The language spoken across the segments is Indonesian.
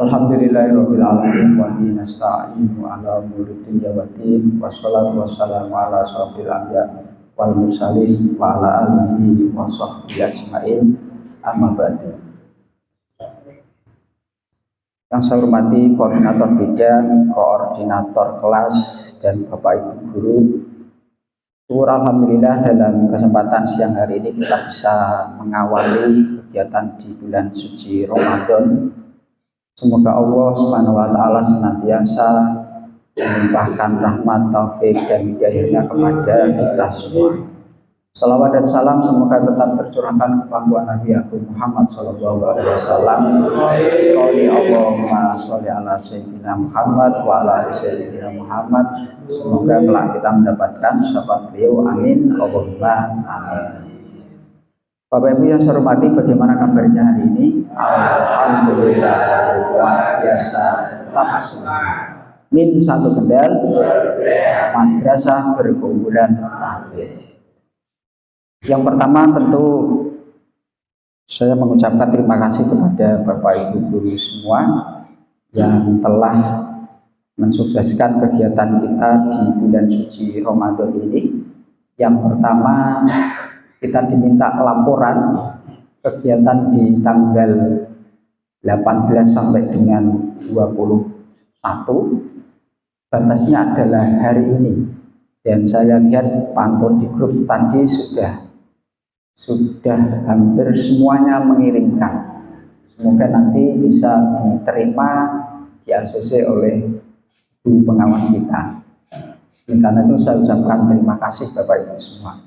Alhamdulillahirabbil alamin wa bihi nasta'inu ala umuri dunya waddin wassalatu wassalamu ala asyrofil anbiya wal mursalin wa ala alihi wa sahbihi ajmain amma ba'du. Yang saya hormati koordinator bidang, koordinator kelas dan Bapak Ibu guru. Syukur alhamdulillah dalam kesempatan siang hari ini kita bisa mengawali kegiatan di bulan suci Ramadan. Semoga Allah Subhanahu wa taala senantiasa melimpahkan rahmat, taufik dan hidayahnya kepada kita semua. Salawat dan salam semoga tetap tercurahkan kepada Nabi Agung Muhammad sallallahu alaihi wasallam. Qali Allahumma sholli ala sayyidina Muhammad wa ala ali sayyidina Muhammad. Semoga kelak kita mendapatkan syafaat beliau. Amin. Allahumma amin. Bapak Ibu yang saya hormati, bagaimana kabarnya hari ini? Alhamdulillah luar biasa, tetap semangat. Min satu Kendal, madrasah berkeunggulan tahfidz. Yang pertama tentu saya mengucapkan terima kasih kepada Bapak Ibu guru semua yang telah mensukseskan kegiatan kita di bulan suci Ramadan ini. Yang pertama, kita diminta laporan kegiatan di tanggal 18 sampai dengan 21. Batasnya adalah hari ini. Dan saya lihat pantau di grup tadi sudah hampir semuanya mengirimkan. Semoga nanti bisa diterima di ACC oleh guru pengawas kita. Karena itu saya ucapkan terima kasih Bapak Ibu semua.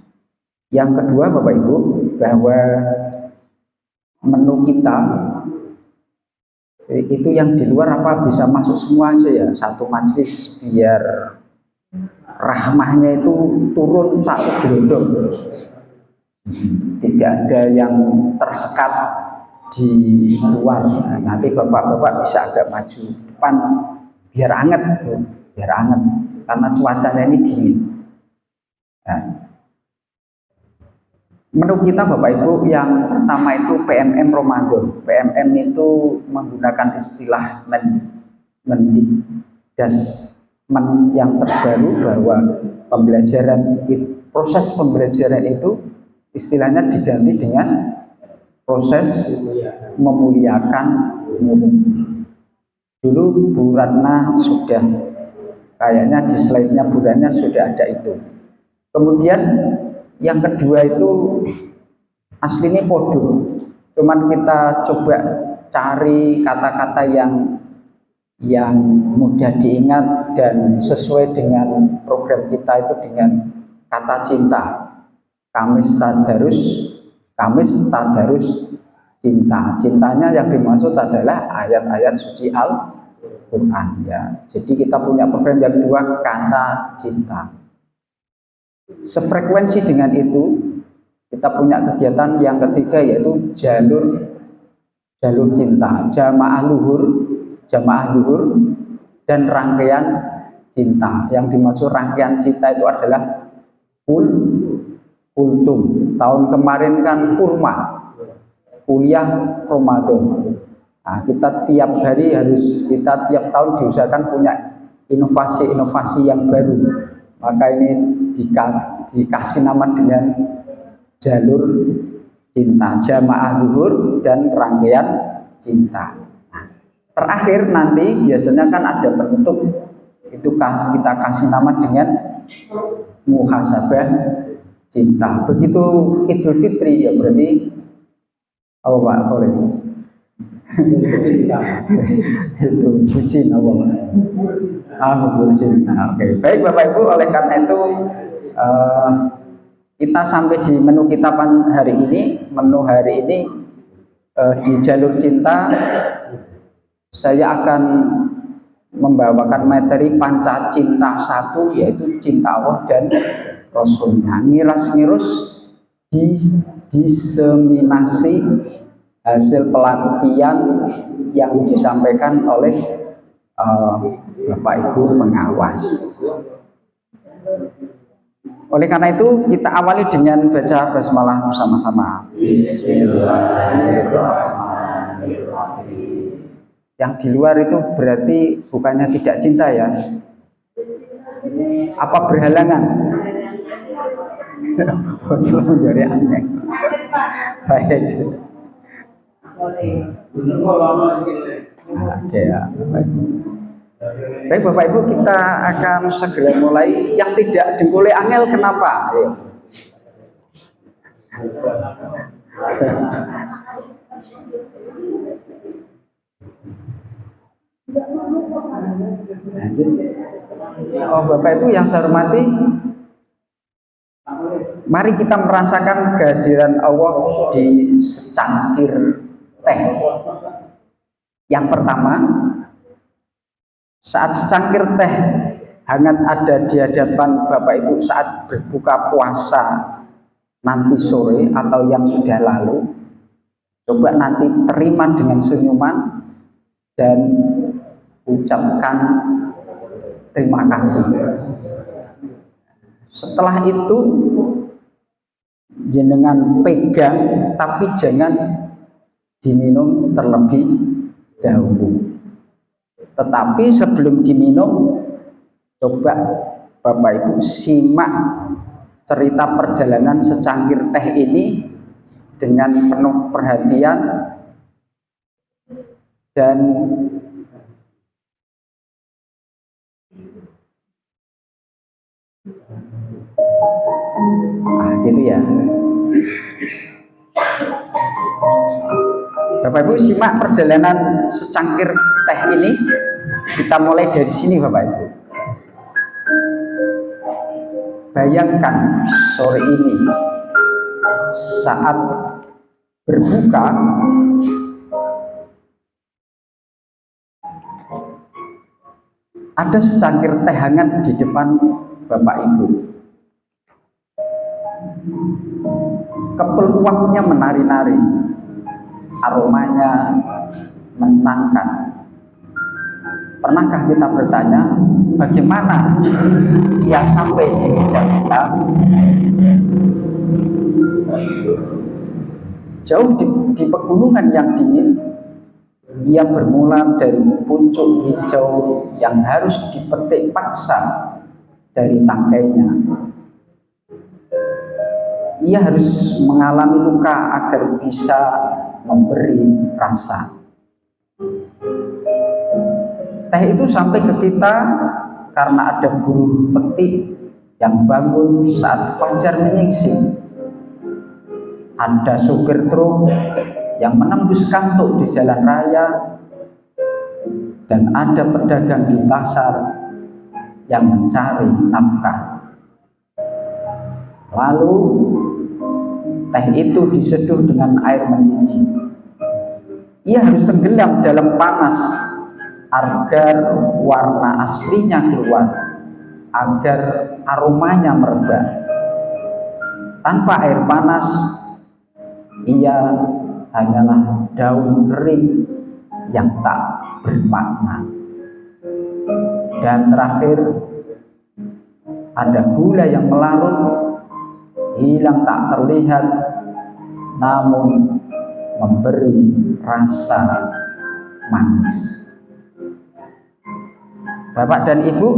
Yang kedua Bapak Ibu, bahwa menu kita itu yang di luar apa bisa masuk semua aja ya, satu majelis biar rahmahnya itu turun satu gelondong. Tidak ada yang tersekat di luar. Nanti bapak-bapak bisa agak maju depan biar anget, karena cuacanya ini dingin. Nah, menu kita Bapak Ibu yang pertama itu PMM Ramadan. PMM itu menggunakan istilah Mendikdasmen yang terbaru, bahwa proses pembelajaran itu istilahnya diganti dengan proses memuliakan murid. Dulu Bu Ratna sudah kayaknya di slide-nya Bu Ratna sudah ada itu. Kemudian yang kedua itu aslinya podo, cuman kita coba cari kata-kata yang mudah diingat dan sesuai dengan program kita itu dengan kata cinta. Kamis tadarus cinta. Cintanya yang dimaksud adalah ayat-ayat suci Al-Quran ya. Jadi kita punya program yang kedua, kata cinta. Sefrekuensi dengan itu, kita punya kegiatan yang ketiga yaitu jalur cinta, jamaah luhur dan rangkaian cinta. Yang dimaksud rangkaian cinta itu adalah kultum. Tahun kemarin kan kurma, kuliah Ramadan. Nah, kita tiap tahun diusahakan punya inovasi yang baru. Maka ini dikasih nama dengan jalur cinta, jamaah luhur dan rangkaian cinta. Nah, terakhir nanti biasanya kan ada penutup, itu kita kasih nama dengan muhasabah cinta. Begitu Idul Fitri ya berarti apa Pak Kholis? Itu bucin apa? Bucin. Nah, oke. Baik Bapak Ibu, oleh karena itu kita sampai di menu kita hari ini. Menu hari ini di jalur cinta saya akan membawakan materi panca cinta 1, yaitu cinta Allah dan Rasulnya. Ngiras-ngirus diseminasi hasil pelatihan yang disampaikan oleh Bapak Ibu pengawas. Oleh karena itu kita awali dengan baca basmalah bersama-sama. Bismillahirrahmanirrahim. Yang di luar itu berarti bukannya tidak cinta ya? Apa berhalangan? Selalu jadi aneh. Baik. Oke ya. Baik Bapak Ibu, kita akan segera mulai. Yang tidak dengkule angel kenapa? Ayo. Oh Bapak Ibu yang saya hormati, mari kita merasakan kehadiran Allah di secangkir teh. Yang pertama, saat secangkir teh hangat ada di hadapan Bapak Ibu saat berbuka puasa nanti sore atau yang sudah lalu, coba nanti terima dengan senyuman dan ucapkan terima kasih. Setelah itu jenengan pegang, tapi jangan diminum terlebih dahulu. Tetapi sebelum diminum, coba Bapak Ibu simak cerita perjalanan secangkir teh ini dengan penuh perhatian dan gitu ya. Bapak Ibu simak perjalanan secangkir teh ini. Kita mulai dari sini Bapak Ibu. Bayangkan sore ini saat berbuka ada secangkir teh hangat di depan Bapak Ibu. Kepeluangnya menari-nari, aromanya menenangkan. Pernahkah kita bertanya bagaimana ia sampai di meja kita? Jauh di pegunungan yang dingin, ia bermula dari pucuk hijau yang harus dipetik paksa dari tangkainya. Ia harus mengalami luka agar bisa memberi rasa. Teh itu sampai ke kita karena ada buruh petik yang bangun saat fajar menyingsing. Ada supir truk yang menembus kantuk di jalan raya, dan ada pedagang di pasar yang mencari nafkah. Lalu teh itu diseduh dengan air mendidih. Ia harus tenggelam dalam panas agar warna aslinya keluar, agar aromanya merebak. Tanpa air panas, ia hanyalah daun kering yang tak bermakna. Dan terakhir, ada gula yang melarut, hilang tak terlihat, namun memberi rasa manis. Bapak dan Ibu,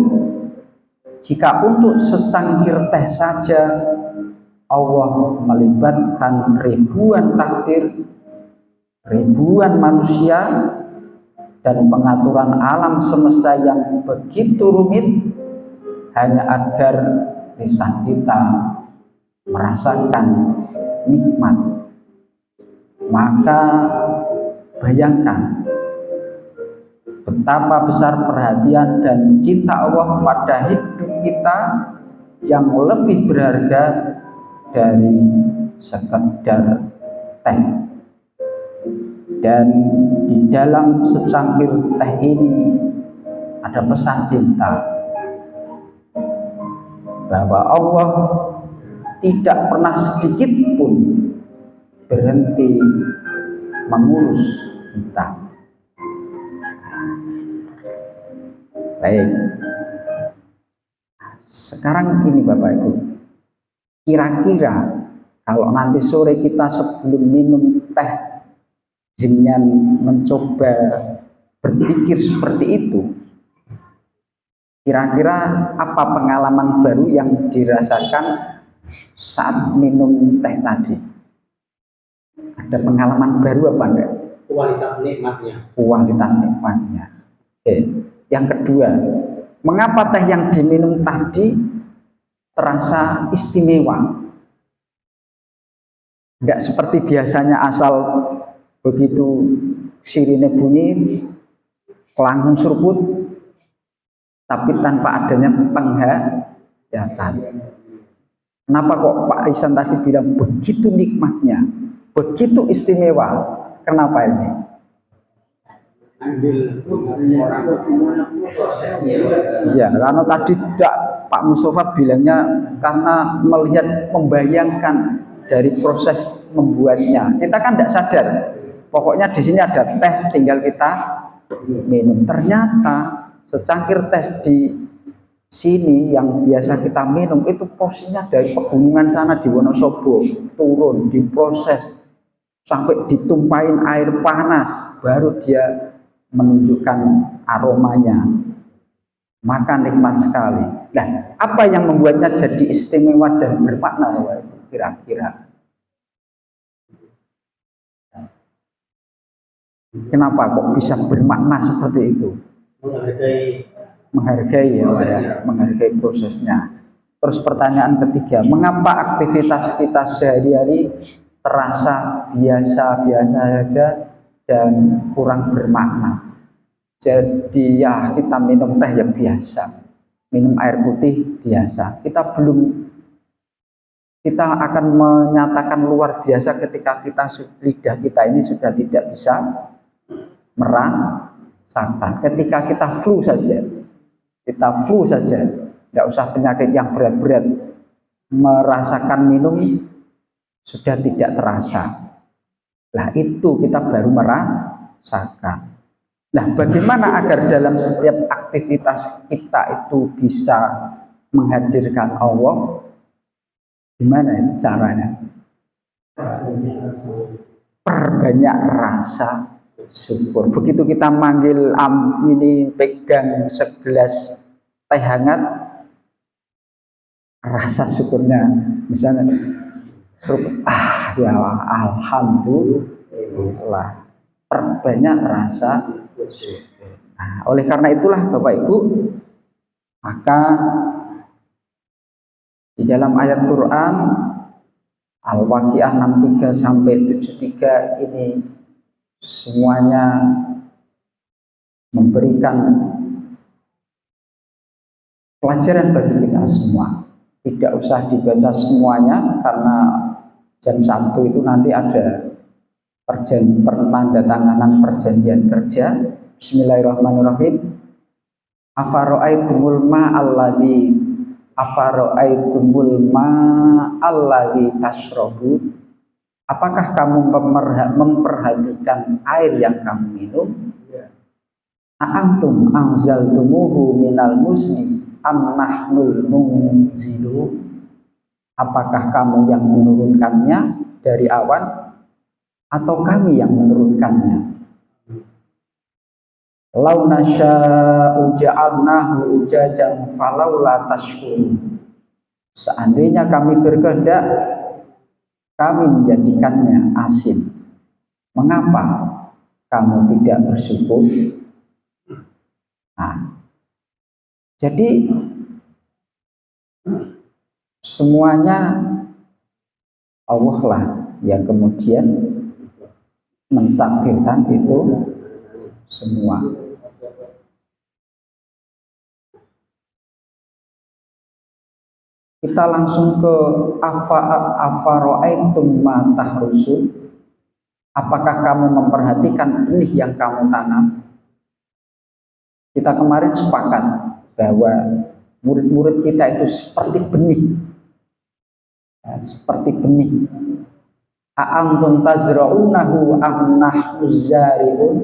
jika untuk secangkir teh saja Allah melibatkan ribuan takdir, ribuan manusia, dan pengaturan alam semesta yang begitu rumit hanya agar lisan kita merasakan nikmat, maka bayangkan betapa besar perhatian dan cinta Allah pada hidup kita yang lebih berharga dari sekedar teh. Dan di dalam secangkir teh ini ada pesan cinta bahwa Allah tidak pernah sedikit pun berhenti mengurus kita. Baik, sekarang ini Bapak Ibu, kira-kira kalau nanti sore kita sebelum minum teh dengan mencoba berpikir seperti itu, kira-kira apa pengalaman baru yang dirasakan saat minum teh tadi? Ada pengalaman baru apa enggak? Kualitas nikmatnya. Kualitas nikmatnya. Oke. Yang kedua, mengapa teh yang diminum tadi terasa istimewa? Enggak seperti biasanya asal begitu sirine bunyi langsung seruput, tapi tanpa adanya penghayatan. Kenapa kok Pak Isan tadi bilang begitu nikmatnya, begitu istimewa? Kenapa ini? Ya, karena tadi Pak Mustafa bilangnya karena melihat, membayangkan dari proses membuatnya. Kita kan tidak sadar. Pokoknya di sini ada teh, tinggal kita minum. Ternyata secangkir teh di sini yang biasa kita minum itu posisinya dari pegunungan sana di Wonosobo turun, diproses sampai ditumpahin air panas, baru dia menunjukkan aromanya. Maka nikmat sekali. Nah, apa yang membuatnya jadi istimewa dan bermakna kira-kira? Kenapa kok bisa bermakna seperti itu? Menghargai ya, menghargai prosesnya. Terus pertanyaan ketiga, mengapa aktivitas kita sehari-hari terasa biasa-biasa saja dan kurang bermakna? Jadi ya kita minum teh yang biasa, minum air putih biasa. Kita akan menyatakan luar biasa ketika lidah kita ini sudah tidak bisa merasakan. Ketika kita flu saja, tidak usah penyakit yang berat-berat, merasakan minum sudah tidak terasa. Nah itu kita baru merasakan. Nah bagaimana agar dalam setiap aktivitas kita itu bisa menghadirkan Allah? Gimana caranya? Perbanyak rasa syukur. Begitu kita manggil ini, pegang segelas teh hangat, rasa syukurnya misalnya ya alhamdulillah, perbanyak rasa syukur. Nah, oleh karena itulah Bapak Ibu, maka di dalam ayat Quran Al-Waqiah 63 sampai 73 ini semuanya memberikan pelajaran bagi kita semua. Tidak usah dibaca semuanya karena jam 1 itu nanti ada penandatanganan perjanjian kerja. Bismillahirrahmanirrahim. Afara'aitumul ma'alladzi tashrabu. Apakah kamu memperhatikan air yang kamu minum? A'antum anzaltumuhu minal muzni am nahnul munzilu. Apakah kamu yang menurunkannya dari awan atau kami yang menurunkannya? Lau nasya'u ja'alnahu ujajan falaula tashkurun. Seandainya kami berkehendak, kami menjadikannya asin. Mengapa kamu tidak bersyukur? Nah, jadi semuanya Allah lah yang kemudian mentakdirkan itu semua. Kita langsung ke afara'aitum ma tahrusun. Apakah kamu memperhatikan benih yang kamu tanam? Kita kemarin sepakat bahwa murid-murid kita itu seperti benih. Ya, seperti benih. A'antum tazra'unahu am nahnu zari'un.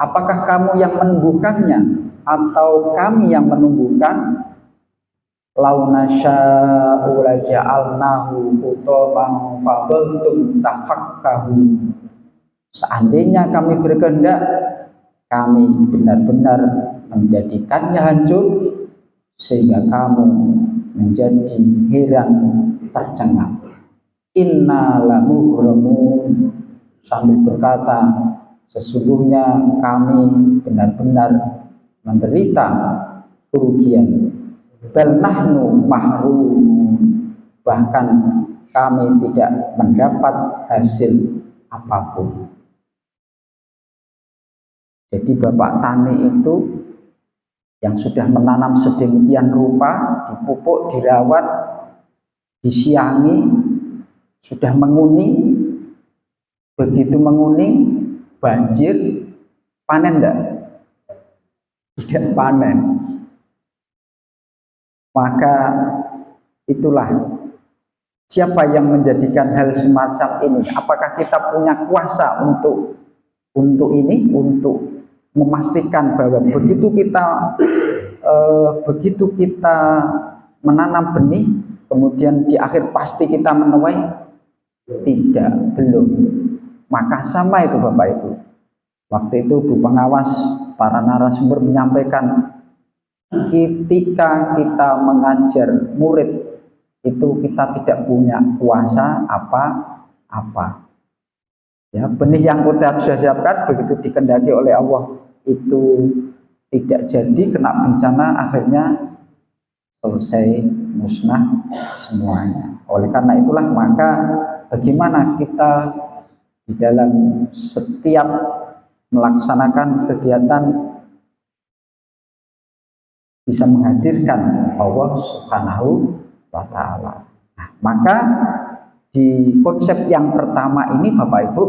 Apakah kamu yang menumbuhkannya atau kami yang menumbuhkan? Lau nasya'u laja'alnahu hutaman fadhaltum tafakkahu. Seandainya kami berkehendak, kami benar-benar menjadikannya hancur sehingga kamu menjadi heran tercengang. Inna lamughramun, sambil berkata, sesungguhnya kami benar-benar menderita kerugian. Bal nahnu mahrum, bahkan kami tidak mendapat hasil apapun. Jadi bapak tani itu yang sudah menanam sedemikian rupa, dipupuk, dirawat, disiangi, sudah menguning, begitu menguning, banjir, panen enggak? Tidak panen. Maka itulah, siapa yang menjadikan hal semacam ini? Apakah kita punya kuasa untuk ini, untuk memastikan bahwa begitu kita menanam benih, kemudian di akhir pasti kita menuai? Tidak, belum. Maka sama itu Bapak Ibu. Waktu itu Bu Pengawas, para narasumber menyampaikan, ketika kita mengajar murid itu kita tidak punya kuasa apa-apa. Ya, benih yang kita sudah siapkan begitu dikehendaki oleh Allah itu tidak jadi, kena bencana, akhirnya selesai, musnah semuanya. Oleh karena itulah maka bagaimana kita di dalam setiap melaksanakan kegiatan bisa menghadirkan Allah Subhanahu wa Ta'ala. Nah, maka di konsep yang pertama ini Bapak Ibu,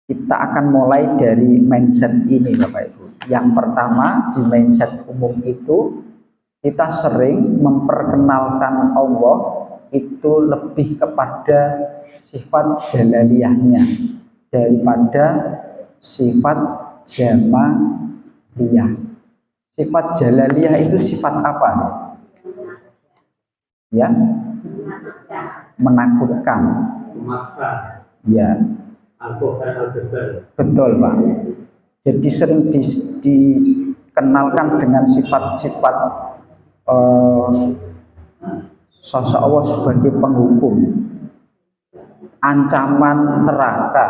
kita akan mulai dari mindset ini Bapak Ibu. Yang pertama, di mindset umum itu kita sering memperkenalkan Allah itu lebih kepada sifat jalaliyahnya daripada sifat jamaliyah. Sifat jalaliyah itu sifat apa? Ya, menakutkan, memaksa. Ya, betul Pak. Jadi sering dikenalkan dengan sifat-sifat sosok Allah sebagai penghukum, ancaman neraka,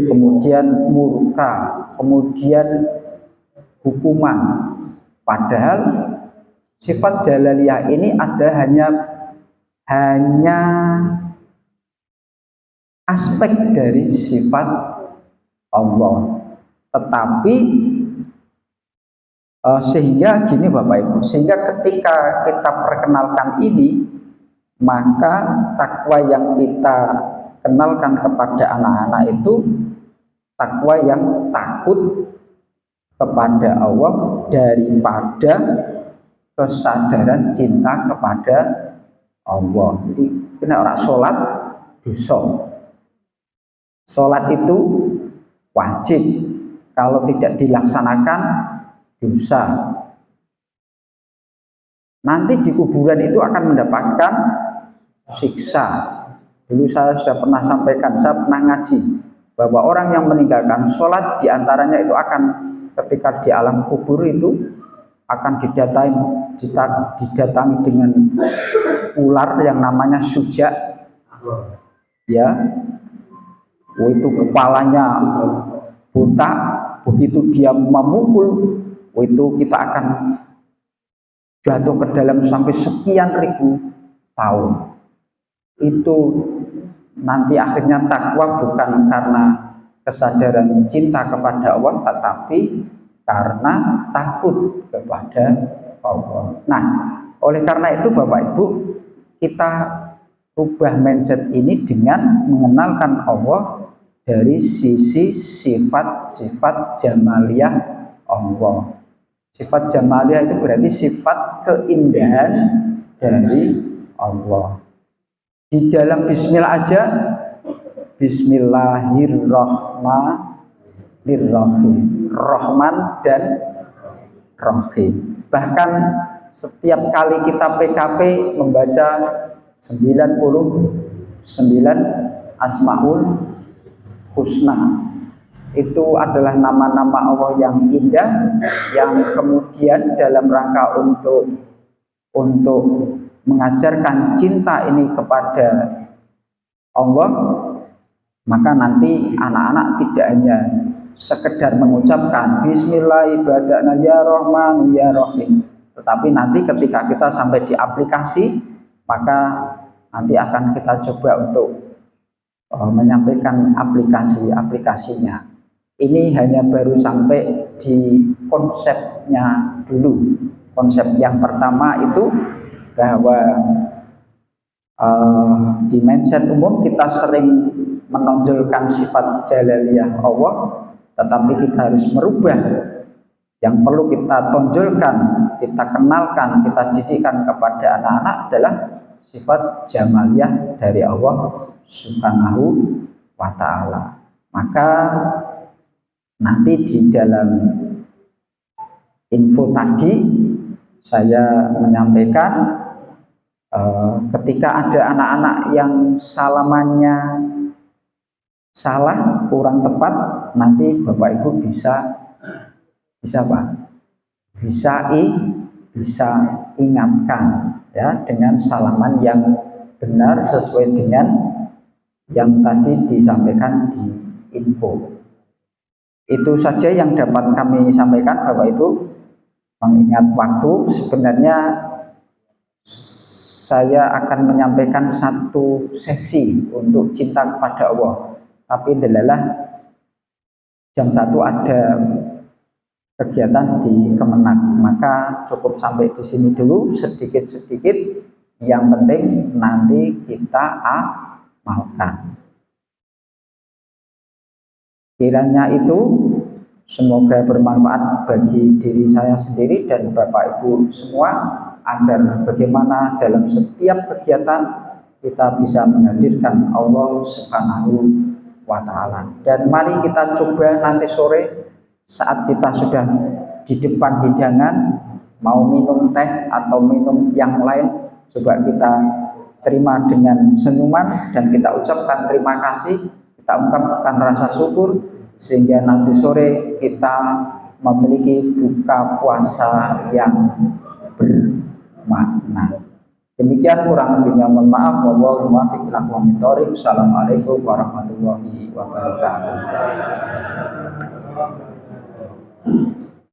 kemudian murka, kemudian hukuman. Padahal sifat jalaliyah ini ada hanya aspek dari sifat Allah. Tetapi sehingga gini Bapak Ibu, sehingga ketika kita perkenalkan ini, maka takwa yang kita kenalkan kepada anak-anak itu takwa yang takut kepada Allah daripada kesadaran cinta kepada Allah. Jadi kena orang sholat dosa. Sholat itu wajib, kalau tidak dilaksanakan dosa. Nanti di kuburan itu akan mendapatkan siksa. Dulu saya sudah pernah sampaikan, saya pernah ngaji bahwa orang yang meninggalkan sholat diantaranya itu akan ketika di alam kubur itu akan didatangi dengan ular yang namanya sujak, ya, itu kepalanya botak, begitu dia memukul, itu kita akan jatuh ke dalam sampai sekian ribu tahun. Itu nanti akhirnya takwa bukan karena kesadaran cinta kepada Allah, tetapi karena takut kepada Allah. Nah, oleh karena itu Bapak Ibu, kita ubah mindset ini dengan mengenalkan Allah dari sisi sifat-sifat jamaliyah Allah. Sifat jamaliyah itu berarti sifat keindahan dari Allah. Di dalam bismillah aja, bismillahirrahmanirrahim, Rahman dan Rahim. Bahkan setiap kali kita PKP membaca 99 Asmaul Husna, itu adalah nama-nama Allah yang indah, yang kemudian dalam rangka untuk mengajarkan cinta ini kepada Allah, maka nanti anak-anak tidak hanya sekedar mengucapkan Bismillahirrahmanirrahim ya Rahman ya Rahim, tetapi nanti ketika kita sampai di aplikasi, maka nanti akan kita coba untuk menyampaikan aplikasinya. Ini hanya baru sampai di konsepnya dulu. Konsep yang pertama itu bahwa di mindset umum kita sering menonjolkan sifat jalaliyah Allah, tetapi kita harus merubah. Yang perlu kita tonjolkan, kita kenalkan, kita didikkan kepada anak-anak adalah sifat jamaliyah dari Allah Subhanahu wa ta'ala. Maka nanti di dalam info tadi saya menyampaikan ketika ada anak-anak yang salamannya salah, kurang tepat, nanti Bapak Ibu bisa Pak? Bisa ingatkan ya dengan salaman yang benar sesuai dengan yang tadi disampaikan di info. Itu saja yang dapat kami sampaikan Bapak Ibu. Mengingat waktu, sebenarnya saya akan menyampaikan satu sesi untuk cinta kepada Allah, tapi adalah jam 1 ada kegiatan di Kemenang, maka cukup sampai di sini dulu sedikit-sedikit. Yang penting nanti kita amalkan. Kiranya itu semoga bermanfaat bagi diri saya sendiri dan Bapak Ibu semua, agar bagaimana dalam setiap kegiatan kita bisa menghadirkan Allah Subhanahu wa ta'ala. Dan mari kita coba nanti sore saat kita sudah di depan hidangan, mau minum teh atau minum yang lain, coba kita terima dengan senyuman dan kita ucapkan terima kasih, kita ungkapkan rasa syukur, sehingga nanti sore kita memiliki buka puasa yang bermakna. Demikian, kurang lebihnya mohon maaf. Wallahul muwaffiq ila aqwamit thoriq. Assalamualaikum warahmatullahi wabarakatuh.